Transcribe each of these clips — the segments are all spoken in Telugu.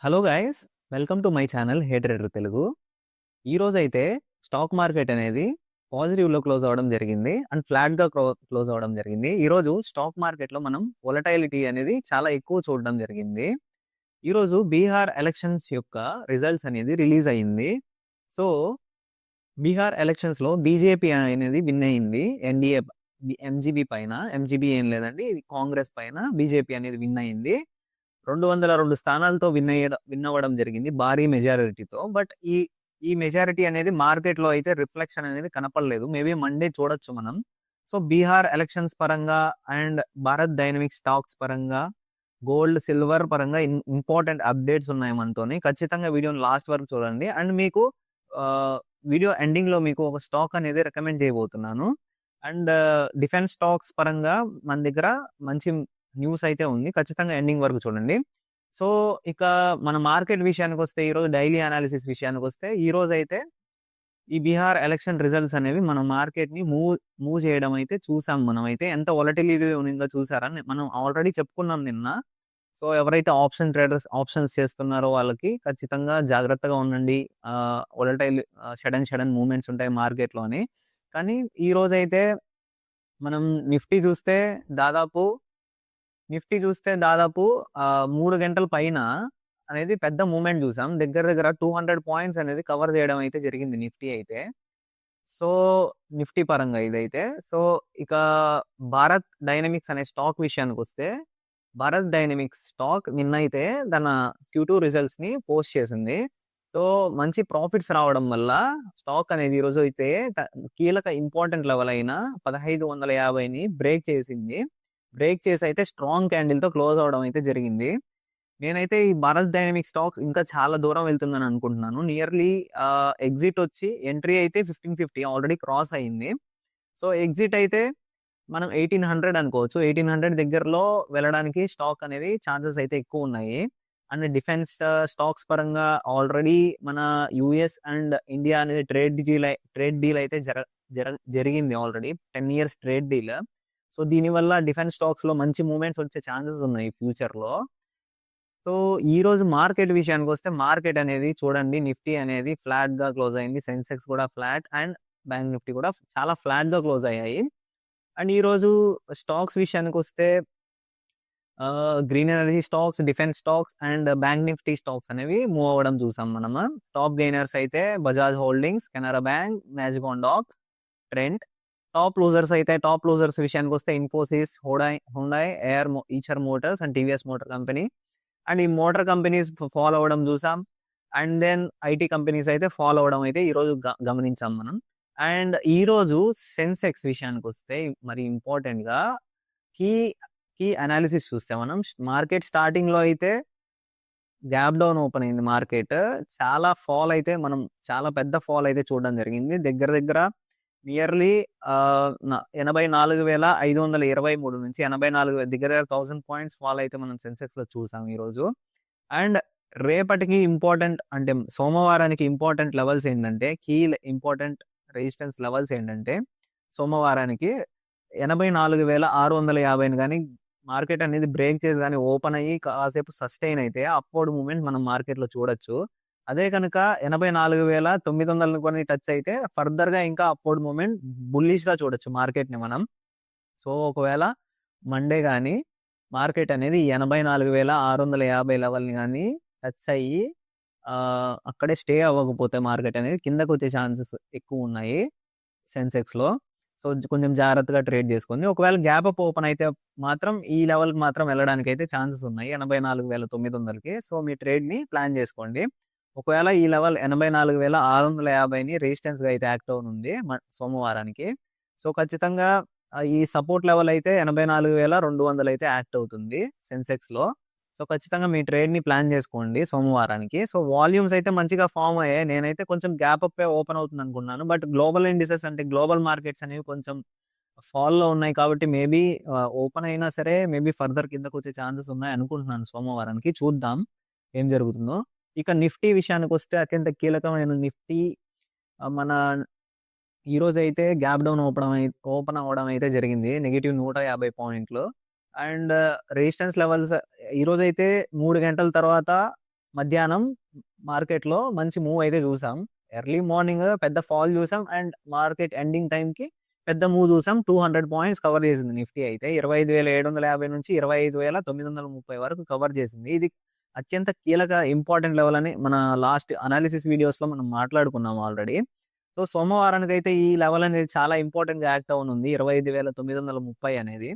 Hello guys, welcome to my channel hey trader Telugu. ఈ రోజు అయితే స్టాక్ మార్కెట్ అనేది పాజిటివ్ లో క్లోజ్ అవ్వడం జరిగింది అండ్ ఫ్లాట్ గా క్లోజ్ అవ్వడం జరిగింది. ఈ రోజు స్టాక్ మార్కెట్ లో మనం వొలటైలిటీ అనేది చాలా ఎక్కువ చూడడం జరిగింది. ఈ రోజు బీహార్ ఎలక్షన్స్ యొక్క రిజల్ట్స్ అనేది రిలీజ్ అయ్యింది. సో బీహార్ ఎలక్షన్స్ లో బీజేపీ అనేది విన్ అయింది. ఎన్డీఏ ఎంజీబీ పైన, ఎంజీబీ ఏం లేదండి, ఇది కాంగ్రెస్ పైన బీజేపీ అనేది విన్ అయింది. 202 స్థానాలతో విన్ అవ్వడం జరిగింది భారీ మెజారిటీతో. బట్ ఈ మెజారిటీ అనేది మార్కెట్ లో అయితే రిఫ్లెక్షన్ అనేది కనపడలేదు. మేబీ మండే చూడొచ్చు మనం. సో బీహార్ ఎలక్షన్స్ పరంగా అండ్ భారత్ డైనమిక్ స్టాక్స్ పరంగా, గోల్డ్ సిల్వర్ పరంగా ఇంపార్టెంట్ అప్డేట్స్ ఉన్నాయి మనతోని. ఖచ్చితంగా వీడియోని లాస్ట్ వరకు చూడండి. అండ్ మీకు వీడియో ఎండింగ్ లో మీకు ఒక స్టాక్ అనేది రికమెండ్ చేయబోతున్నాను. అండ్ డిఫెన్స్ స్టాక్స్ పరంగా మన దగ్గర మంచి న్యూస్ అయితే ఉంది. ఖచ్చితంగా ఎండింగ్ వరకు చూడండి. సో ఇక మన మార్కెట్ విషయానికి వస్తే, ఈరోజు డైలీ అనాలిసిస్ విషయానికి వస్తే, ఈ రోజు అయితే ఈ బీహార్ ఎలక్షన్ రిజల్ట్స్ అనేవి మన మార్కెట్ ని మూవ్ చేయడం అయితే చూసాం. మనం అయితే ఎంత వొలటిలిటీ ఉందో చూసారని మనం ఆల్రెడీ చెప్పుకున్నాం నిన్న. సో ఎవరైతే ఆప్షన్ ట్రేడర్స్ ఆప్షన్స్ చేస్తున్నారో వాళ్ళకి ఖచ్చితంగా జాగ్రత్తగా ఉండండి. వొలటైల్ సడన్ మూవ్మెంట్స్ ఉంటాయి మార్కెట్ లోని. కానీ ఈ రోజు అయితే మనం నిఫ్టీ చూస్తే దాదాపు 3 గంటల పైన అనేది పెద్ద మూవ్మెంట్ చూసాం. దగ్గర 200 పాయింట్స్ అనేది కవర్ చేయడం అయితే జరిగింది నిఫ్టీ అయితే. సో నిఫ్టీ పరంగా ఇదైతే. సో ఇక భారత్ డైనమిక్స్ అనే స్టాక్ విషయానికి వస్తే, భారత్ డైనమిక్స్ స్టాక్ నిన్నైతే తన Q2 రిజల్ట్స్ ని పోస్ట్ చేసింది. సో మంచి ప్రాఫిట్స్ రావడం వల్ల స్టాక్ అనేది ఈ రోజు అయితే కీలక ఇంపార్టెంట్ లెవెల్ అయిన 1550ని బ్రేక్ చేసింది. బ్రేక్ చేసి అయితే స్ట్రాంగ్ క్యాండిల్ తో క్లోజ్ అవడం అయితే జరిగింది. నేనైతే ఈ భారత్ డైనమిక్ స్టాక్స్ ఇంకా చాలా దూరం వెళ్తుందని అనుకుంటున్నాను. నియర్లీ ఎగ్జిట్ వచ్చి ఎంట్రీ అయితే 1550 ఆల్రెడీ క్రాస్ అయింది. సో ఎగ్జిట్ అయితే మనం 1800 అనుకోవచ్చు. 1800 దగ్గరలో వెళ్ళడానికి స్టాక్ అనేది ఛాన్సెస్ అయితే ఎక్కువ ఉన్నాయి. అండ్ డిఫెన్స్ స్టాక్స్ పరంగా ఆల్రెడీ మన యుఎస్ అండ్ ఇండియా అనేది ట్రేడ్ డీల్ అయితే జరిగింది already. 10 years trade deal. So దీనివల్ల డిఫెన్స్ స్టాక్స్ లో మంచి మూవ్మెంట్స్ వచ్చే ఛాన్సెస్ ఉన్నాయి ఫ్యూచర్ లో. సో ఈ రోజు మార్కెట్ విషయానికి వస్తే, మార్కెట్ అనేది చూడండి, నిఫ్టీ అనేది ఫ్లాట్ గా క్లోజ్ అయింది. సెన్సెక్స్ కూడా ఫ్లాట్ అండ్ బ్యాంక్ నిఫ్టీ కూడా చాలా ఫ్లాట్ గా క్లోజ్ అయ్యాయి. అండ్ ఈ రోజు స్టాక్స్ విషయానికి వస్తే green energy stocks, defence stocks and bank Nifty stocks అనేవి మూవ్ అవ్వడం చూసాం మనము. టాప్ గెయినర్స్ అయితే Bajaj holdings, Canara bank, Mazagon dock, Trent. Top losers విషయానికి వస్తే Infosys, Hyundai, Eicher motors and TVS motor company. And ఈ మోటార్ కంపెనీస్ ఫాలో అవ్వడం చూసాం. అండ్ దెన్ ఐటీ కంపెనీస్ అయితే ఫాలో అవ్వడం అయితే ఈ రోజు గమనించాం మనం. అండ్ ఈ రోజు సెన్సెక్స్ విషయానికి వస్తే, మరి ఇంపార్టెంట్ గా కీ అనాలిసిస్ చూస్తే, మనం మార్కెట్ స్టార్టింగ్ లో అయితే గ్యాప్ డౌన్ ఓపెన్ అయింది మార్కెట్. చాలా పెద్ద ఫాల్ అయితే చూడడం జరిగింది. దగ్గర నియర్లీ 84,523 నుంచి 84 దగ్గర 1000 పాయింట్స్ ఫాల్ అయితే మనం సెన్సెక్స్ లో చూసాం ఈ రోజు. అండ్ రేపటికి ఇంపార్టెంట్, అంటే సోమవారానికి ఇంపార్టెంట్ లెవెల్స్ ఏంటంటే, ఇంపార్టెంట్ రెసిస్టెన్స్ లెవెల్స్ ఏంటంటే, సోమవారానికి 84,650 కానీ మార్కెట్ అనేది బ్రేక్ చేసి కానీ ఓపెన్ అయ్యి కాసేపు సస్టైన్ అయితే అప్వర్డ్ మూవ్మెంట్ మనం మార్కెట్ లో చూడొచ్చు. అదే కనుక 84,900 కొని టచ్ అయితే ఫర్దర్ గా ఇంకా అప్వర్డ్ మూవ్మెంట్ బుల్లిష్ గా చూడొచ్చు మార్కెట్ ని మనం. సో ఒకవేళ మండే కానీ మార్కెట్ అనేది 84,650 లెవెల్ ని కానీ టచ్ అయ్యి అక్కడే స్టే అవ్వకపోతే మార్కెట్ అనేది కిందకు వచ్చే ఛాన్సెస్ ఎక్కువ ఉన్నాయి సెన్సెక్స్ లో. సో కొంచెం జాగ్రత్తగా ట్రేడ్ చేసుకోండి. ఒకవేళ గ్యాప్ అప్ ఓపెన్ అయితే మాత్రం ఈ లెవెల్ కి మాత్రం వెళ్ళడానికి అయితే ఛాన్సెస్ ఉన్నాయి, 84,900కి. సో మీ ట్రేడ్ ని ప్లాన్ చేసుకోండి. ఒకవేళ ఈ లెవెల్ 84,650ని రెసిస్టెన్స్ గా అయితే యాక్ట్ అవుతుంది సోమవారానికి. సో ఖచ్చితంగా ఈ సపోర్ట్ లెవెల్ అయితే 84,200 అయితే యాక్ట్ అవుతుంది సెన్సెక్స్ లో. సో ఖచ్చితంగా మీ ట్రేడ్ ని ప్లాన్ చేసుకోండి సోమవారానికి. సో వాల్యూమ్స్ అయితే మంచిగా ఫామ్ అయ్యాయి. నేనైతే కొంచెం గ్యాప్ అప్ ఓపెన్ అవుతుంది అనుకున్నాను. బట్ గ్లోబల్ ఇండిసెస్ అంటే గ్లోబల్ మార్కెట్స్ అనేవి కొంచెం ఫాల్ లో ఉన్నాయి కాబట్టి మేబీ ఓపెన్ అయినా సరే మేబీ ఫర్దర్ కిందకు వచ్చే ఛాన్సెస్ ఉన్నాయి అనుకుంటున్నాను సోమవారానికి. చూద్దాం ఏం జరుగుతుందో. ఇక నిఫ్టీ విషయానికి వస్తే, అత్యంత కీలకమైన నిఫ్టీ మన ఈ రోజు అయితే గ్యాప్ డౌన్ ఓపెన్ అవ్వడం అయితే జరిగింది. -150 పాయింట్లు. అండ్ రెసిస్టెన్స్ లెవెల్స్ ఈ రోజు అయితే 3 గంటల తర్వాత మధ్యాహ్నం మార్కెట్‌లో మంచి మూవ్ అయితే చూసాం. ఎర్లీ మార్నింగ్ పెద్ద ఫాల్ చూసాం. అండ్ మార్కెట్ ఎండింగ్ టైమ్‌కి పెద్ద మూవ్ చూసాం. 200 పాయింట్స్ కవర్ చేసింది నిఫ్టీ అయితే. 25,750 నుంచి 25,930 వరకు కవర్ చేసింది. ఇది అత్యంత కీలక ఇంపార్టెంట్ లెవెల్ అని మన లాస్ట్ అనాలిసిస్ వీడియోస్‌లో మనం మాట్లాడుకున్నాం ఆల్రెడీ. సో, సోమవారానికైతే ఈ లెవెల్ అనేది చాలా ఇంపార్టెంట్‌గా యాక్ట్ అవ్వనుంది. 25,930 అనేది.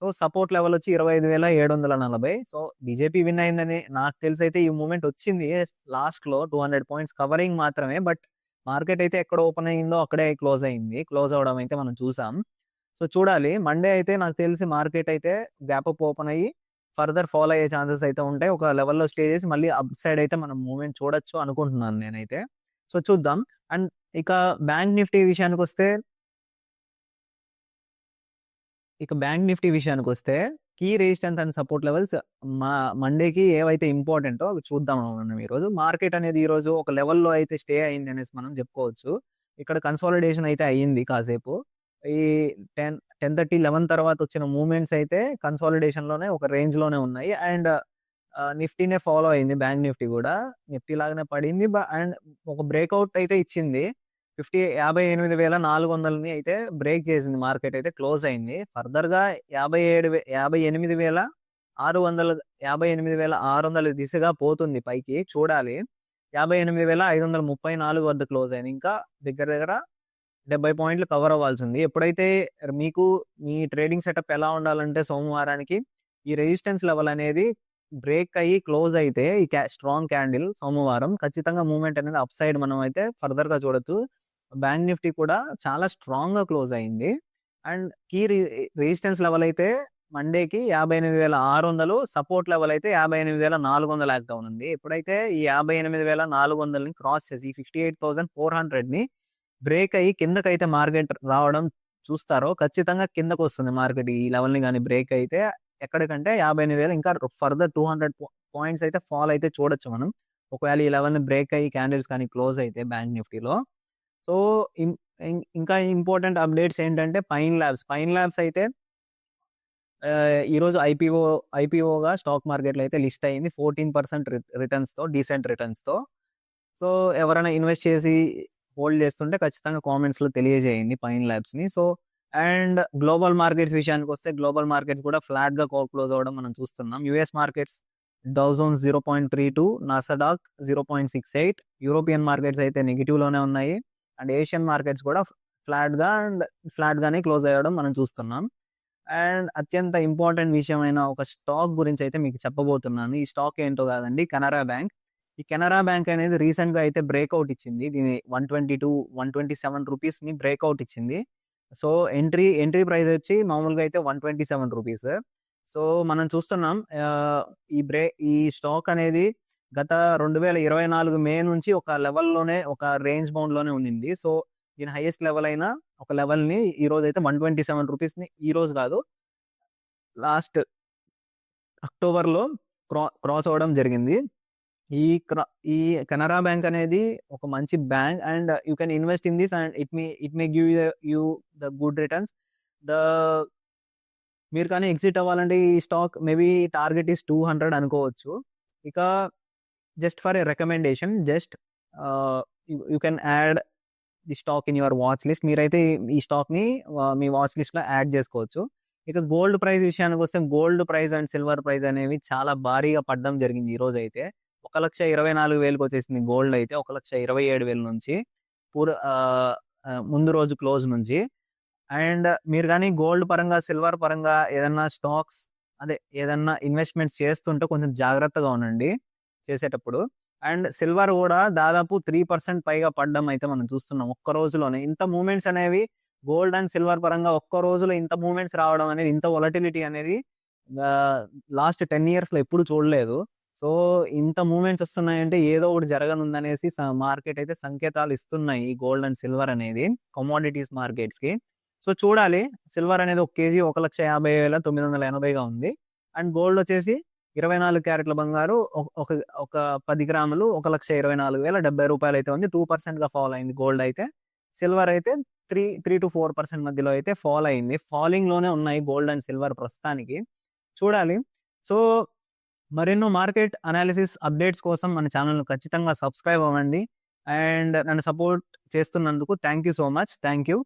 సో, సపోర్ట్ లెవెల్ వచ్చి 25,740. సో, బీజేపీ విన్ అయిందని నాకు తెలిసైతే ఈ మూవ్‌మెంట్ వచ్చింది లాస్ట్‌లో 200 పాయింట్స్ కవరింగ్ మాత్రమే. బట్ మార్కెట్ అయితే ఎక్కడ ఓపెన్ అయిందో అక్కడే క్లోజ్ అయింది. క్లోజ్ అవ్వడం అయితే మనం చూసాం. సో, చూడాలి. మండే అయితే నాకు తెలిసి మార్కెట్ అయితే గ్యాప్ అప్ ఓపెన్ అయ్యి ఫర్దర్ ఫాల్ అయ్యే ఛాన్సెస్ అయితే ఉంటాయి. ఒక లెవెల్‌లో స్టే చేసి మళ్ళీ అప్ సైడ్ అయితే మనం మూవ్‌మెంట్ చూడొచ్చు అనుకుంటున్నాను నేనైతే. సో, చూద్దాం. అండ్ ఇక బ్యాంక్ నిఫ్టీ విషయానికొస్తే key resistance and support levels మా మండేకి ఏవైతే ఇంపార్టెంటో అవి చూద్దాం మనం ఈరోజు. మార్కెట్ అనేది ఈరోజు ఒక లెవెల్‌లో అయితే స్టే అయింది అనేసి మనం చెప్పుకోవచ్చు. ఇక్కడ కన్సాలిడేషన్ అయితే అయ్యింది కాసేపు. ఈ 10:30, 11 తర్వాత వచ్చిన మూవ్‌మెంట్స్ అయితే కన్సాలిడేషన్‌లోనే ఒక రేంజ్‌లోనే ఉన్నాయి. అండ్ నిఫ్టీనే ఫాలో అయింది బ్యాంక్ నిఫ్టీ కూడా. నిఫ్టీ లాగానే పడింది. అండ్ ఒక బ్రేక్‌ఔట్ అయితే ఇచ్చింది. 58,400ని అయితే బ్రేక్ చేసింది. మార్కెట్ అయితే క్లోజ్ అయింది. ఫర్దర్‌గా 58,600 దిశగా పోతుంది పైకి చూడాలి. 58,534 వద్ద క్లోజ్ అయింది. ఇంకా దగ్గర దగ్గర 70 పాయింట్లు కవర్ అవ్వాల్సింది. ఎప్పుడైతే మీకు మీ ట్రేడింగ్ సెటప్ ఎలా ఉండాలంటే సోమవారానికి ఈ రెసిస్టెన్స్ లెవెల్ అనేది బ్రేక్ అయ్యి క్లోజ్ అయితే ఈ స్ట్రాంగ్ క్యాండిల్ సోమవారం ఖచ్చితంగా మూవ్‌మెంట్ అనేది అప్ సైడ్ మనం అయితే ఫర్దర్‌గా చూడొచ్చు. బ్యాంక్ నిఫ్టీ కూడా చాలా స్ట్రాంగ్‌గా క్లోజ్ అయింది. అండ్ కీ రెసిస్టెన్స్ లెవెల్ అయితే మండేకి 58,600, సపోర్ట్ లెవెల్ అయితే 58,400 యాక్ట్ అవునుంది. ఎప్పుడైతే ఈ 58,400ని క్రాస్ చేసి 58,400ని బ్రేక్ అయ్యి కిందకైతే మార్కెట్ రావడం చూస్తారో ఖచ్చితంగా కిందకొస్తుంది మార్కెట్. ఈ లెవెల్‌ని గాని బ్రేక్ అయితే ఎక్కడికంటే 58,000 ఇంకా ఫర్దర్ 200 పాయింట్స్ అయితే ఫాల్ అయితే చూడొచ్చు మనం. ఒకవేళ ఈ లెవెల్‌ని బ్రేక్ అయ్యి క్యాండిల్స్ కానీ క్లోజ్ అయితే బ్యాంక్ నిఫ్టీలో. సో, ఇంకా ఇంపార్టెంట్ అప్డేట్స్ ఏంటంటే పైన్ ల్యాబ్స్ అయితే ఈరోజు ఐపీఓగా స్టాక్ మార్కెట్‌లో అయితే లిస్ట్ అయింది. 14% రిటర్న్స్‌తో, డీసెంట్ రిటర్న్స్‌తో. సో, ఎవరైనా ఇన్వెస్ట్ చేసి హోల్డ్ చేస్తుంటే ఖచ్చితంగా కామెంట్స్‌లో తెలియజేయండి పైన్ ల్యాబ్స్‌ని. సో, అండ్ గ్లోబల్ మార్కెట్స్ విషయానికొస్తే గ్లోబల్ మార్కెట్స్ కూడా ఫ్లాట్‌గా క్లోజ్ అవ్వడం మనం చూస్తున్నాం. US markets Dow Jones 0.32, Nasdaq 0.68, European markets అయితే నెగెటివ్‌లోనే ఉన్నాయి. అండ్ ఏషియన్ మార్కెట్స్ కూడా ఫ్లాట్‌గానే క్లోజ్ అవ్వడం మనం చూస్తున్నాం. అండ్ అత్యంత ఇంపార్టెంట్ విషయమైన ఒక స్టాక్ గురించి అయితే మీకు చెప్పబోతున్నాను. ఈ స్టాక్ ఏంటో కాదండి, కెనరా బ్యాంక్. ఈ కెనరా బ్యాంక్ అనేది రీసెంట్‌గా అయితే బ్రేక్‌ఔట్ ఇచ్చింది. దీని 122, 127 రూపీస్‌ని బ్రేక్‌ఔట్ ఇచ్చింది. సో, ఎంట్రీ ప్రైస్ వచ్చి మామూలుగా అయితే 127 రూపీస్. సో, మనం చూస్తున్నాం ఈ స్టాక్ అనేది గత 2024 మే నుంచి ఒక లెవెల్‌లోనే ఒక రేంజ్ బౌండ్‌లోనే ఉండింది. సో, దీని హైయెస్ట్ లెవెల్ అయిన ఒక లెవెల్‌ని ఈ రోజైతే 127 రూపీస్‌ని ఈ రోజు కాదు, లాస్ట్ అక్టోబర్‌లో క్రాస్ అవ్వడం జరిగింది. ఈ ఈ కెనరా బ్యాంక్ అనేది ఒక మంచి bank. And you can invest in this and it may give you the good returns. The మీరు కానీ ఎగ్జిట్ అవ్వాలంటే ఈ స్టాక్ మేబీ టార్గెట్ ఈస్ 200 అనుకోవచ్చు. ఇక just for a recommendation, you can add the stock in your watch list. మీరైతే ఈ స్టాక్‌ని మీ వాచ్ లిస్ట్‌లో యాడ్ చేసుకోవచ్చు. ఇక గోల్డ్ ప్రైస్ విషయానికి వస్తే gold price and silver price అనేవి చాలా భారీగా పడడం జరిగింది ఈ రోజు అయితే. 1,24,000కి వచ్చేసింది గోల్డ్ అయితే. 1,27,000 నుంచి ముందు రోజు క్లోజ్ నుంచి. అండ్ మీరు కానీ గోల్డ్ పరంగా, సిల్వర్ పరంగా ఏదన్నా ఇన్వెస్ట్మెంట్స్ చేస్తుంటే కొంచెం జాగ్రత్తగా ఉండండి చేసేటప్పుడు. అండ్ సిల్వర్ కూడా దాదాపు 3% పైగా పడడం అయితే మనం చూస్తున్నాం ఒక్క రోజులోనే. ఇంత మూవ్‌మెంట్స్ అనేవి గోల్డ్ అండ్ సిల్వర్ పరంగా ఒక్క రోజులో ఇంత మూవ్‌మెంట్స్ రావడం అనేది, ఇంత వొలటిలిటీ అనేది లాస్ట్ 10 ఇయర్స్‌లో ఎప్పుడు చూడలేదు. సో, ఇంత మూవ్‌మెంట్స్ వస్తున్నాయంటే ఏదో ఒకటి జరగనుందనేసి మార్కెట్ అయితే సంకేతాలు ఇస్తున్నాయి గోల్డ్ అండ్ సిల్వర్ అనేది కమోడిటీస్ మార్కెట్స్‌కి. సో, చూడాలి. సిల్వర్ అనేది ఒక కేజీ 1,50,980గా ఉంది. అండ్ గోల్డ్ వచ్చేసి 24 క్యారెట్ల బంగారు ఒక 10 గ్రాములు 1,24,070 రూపాయలు అయితే ఉంది. 2%గా ఫాల్ అయింది గోల్డ్ అయితే. సిల్వర్ అయితే 3-4% మధ్యలో అయితే ఫాల్ అయింది. ఫాలింగ్ లోనే ఉన్నాయి గోల్డ్ అండ్ సిల్వర్ ప్రస్తుతానికి. చూడాలి. సో, మరెన్నో మార్కెట్ అనాలిసిస్ అప్డేట్స్ కోసం మన ఛానల్‌ను ఖచ్చితంగా సబ్స్క్రైబ్ అవ్వండి. అండ్ నన్ను సపోర్ట్ చేస్తున్నందుకు thank you so much. Thank you.